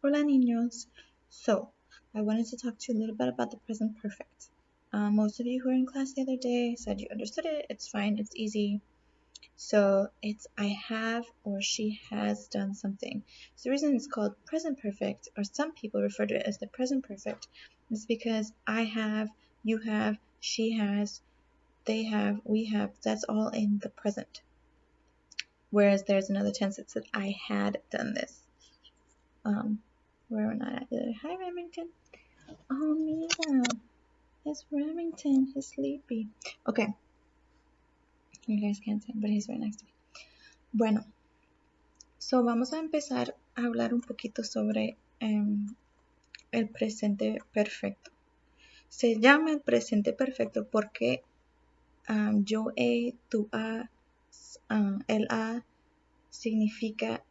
Hola niños. So, I wanted to talk to you a little bit about the present perfect. Most of you who were in class the other day said you understood it. It's fine. It's easy. So, it's I have or she has done something. So, the reason it's called present perfect, or some people refer to it as the present perfect, is because I have, you have, she has, they have, we have. That's all in the present. Whereas there's another tense that said I had done this. Where we're not at. Hi, Remington. Oh, mira. It's Remington. He's sleepy. Okay. You guys can't see him, but he's right next to me. Bueno. So, vamos a empezar a hablar un poquito sobre el presente perfecto. Se llama el presente perfecto porque yo, tú, el significa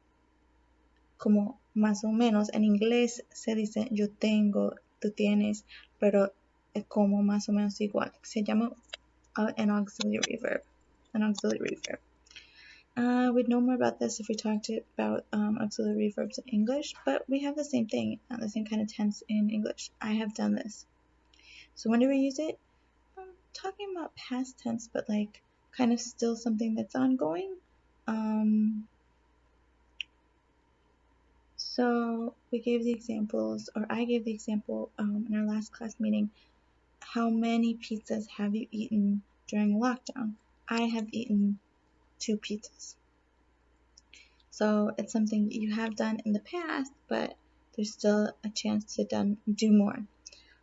como más o menos. En inglés se dice yo tengo, tú tienes, pero es como más o menos igual. Se llama an auxiliary verb. We'd know more about this if we talked about auxiliary verbs in English, but we have the same thing, the same kind of tense in English. I have done this. So when do we use it? I'm talking about past tense, but like kind of still something that's ongoing. So we gave the examples, or I gave the example in our last class meeting. How many pizzas have you eaten during lockdown? I have eaten 2 pizzas. So it's something you have done in the past, but there's still a chance to do more.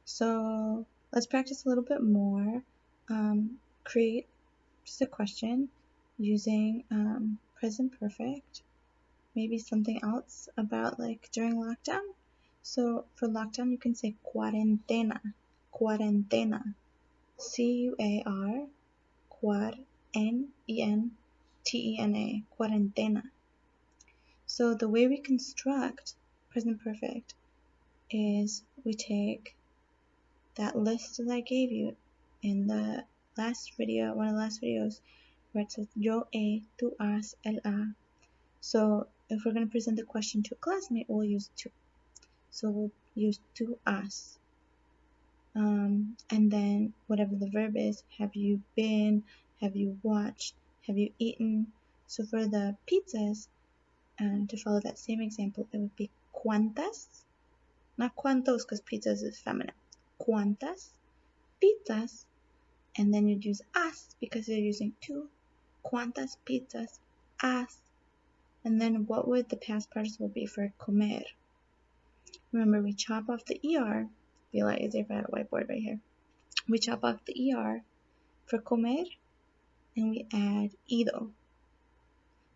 So let's practice a little bit more. Create just a question using present perfect. Maybe something else about like during lockdown. So for lockdown, you can say cuarentena. Cuarentena. C-U-A-R, quad, N-E-N-T-E-N-A, cuarentena. So the way we construct present perfect is we take that list that I gave you in the last video, one of the last videos, where it says yo, tú, has, él, ha. So if we're going to present the question to a classmate, we'll use tú. So we'll use tú, has. And then whatever the verb is, have you been, have you watched, have you eaten. So for the pizzas, to follow that same example, it would be cuántas, not cuántos because pizzas is feminine, cuántas pizzas, and then you'd use has because you're using two, cuántas pizzas has. And then what would the past participle be for comer? Remember, we chop off the ER. It'd be a lot easier if I had a whiteboard right here. We chop off the ER for comer, and we add ido.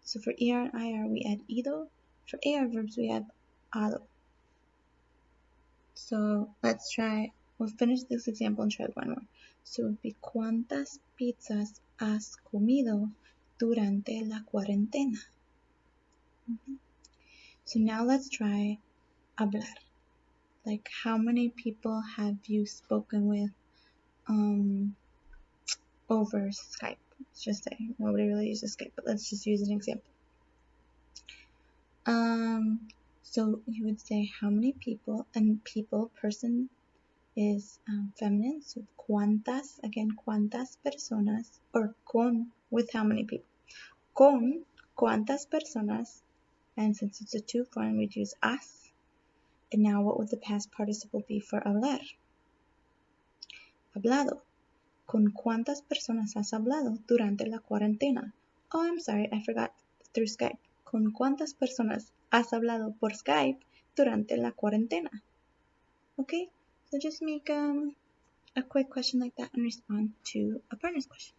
So for ER and IR, we add ido. For AR verbs, we add ado. So let's try, we'll finish this example and try one more. So it would be, ¿cuántas pizzas has comido durante la cuarentena? So now let's try hablar. Like, how many people have you spoken with over Skype? Let's just say nobody really uses Skype, but let's just use an example. So you would say how many people, and people, person is feminine, so cuántas, again, cuántas personas, or con, with how many people. Con cuántas personas, and since it's a two form, we'd use has. And now what would the past participle be for hablar? Hablado. ¿Con cuántas personas has hablado durante la cuarentena? Oh, I'm sorry, I forgot, through Skype. ¿Con cuántas personas has hablado por Skype durante la cuarentena? Okay, so just make a quick question like that and respond to a partner's question.